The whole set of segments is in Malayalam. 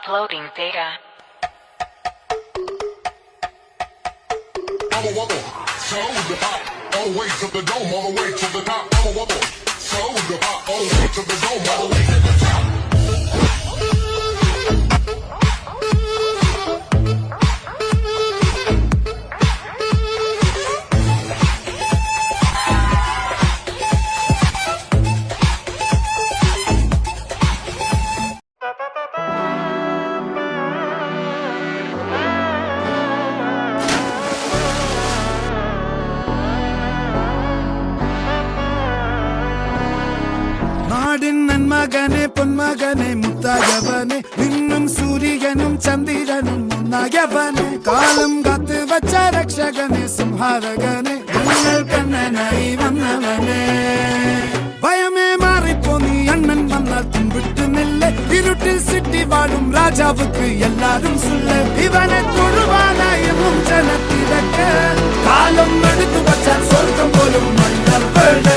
Uploading data. I'm a wobble, soldier pop, all the way to the dome, all the way to the top. I'm a wobble, soldier pop, all the way to the dome, all the way to the top. മകനെ പൊന്മകനെ മുത്തായവനെ നിന്നും സൂര്യനും ചന്ദ്രനും ഒന്നായവനെ കാലം കാത്ത് വച്ച രക്ഷകനെ സംഹാരകനെ നിങ്ങൾ കണ്ണനായി വന്നവനെ ഭയമേ മാറിപ്പോ നീ അണ്ണൻ വന്നാൽ തുമ്പിട്ട് നില്ല ഇരുട്ടിൽ സിറ്റി വാഴും രാജാവുക്ക് എല്ലാരും സുല്ല ഇവനെ തൊഴുവാനായി ജനത്തിരക്ക് കാലം എടുത്തു വച്ചാൽ സ്വർഗം പോലും മണ്ണപ്പേട്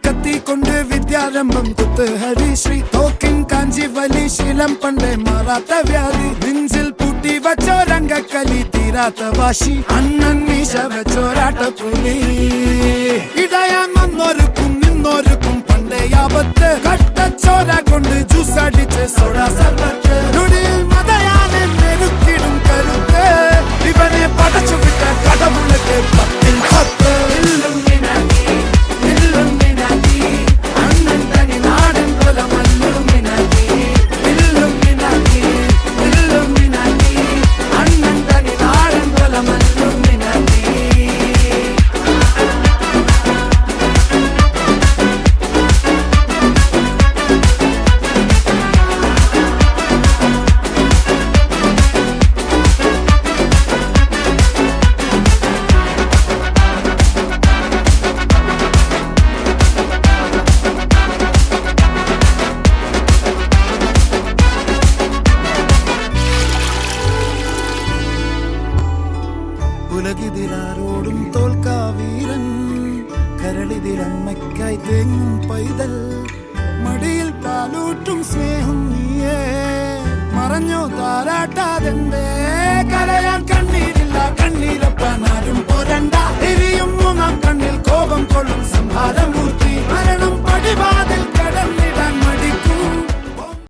കത്തിക്കൊണ്ട് വിദ്യാരംഭം കുത്ത് ഹരിശ്രീ തോക്കിൻ കാഞ്ചി വലി ശീലം പണ്ടേ മാറാത്ത വ്യാധി നെഞ്ചിൽ പൂട്ടി വച്ചോരംഗക്കലി തീരാത്ത വാശി അണ്ണൻ മീശ വെച്ചോരാട്ട പുലി ഇടയാൻ വന്നോർക്കും നിന്നോർക്കും പണ്ടേ ആപത്ത് കട്ടച്ചോര കൊണ്ട് ജ്യൂസ് അടിച്ച് സോഡ സർവത്ത് നൊടിയിൽ മതയാനെ മെരുക്കിടും കരുത്ത് ഇവനെ പടച്ചു വിട്ട കടവുള്ളക്ക് പത്തിൽ പത്ത് ഉലകിതിരാരോടും തോൽക്കാവീരൻ കരളിതിരമ്മയ്ക്കായി തേങ്ങും പൈതൽ മടിയിൽ പാലൂട്ടും സ്നേഹം നീയേ മറഞ്ഞോ താരാട്ടാതെന്തേ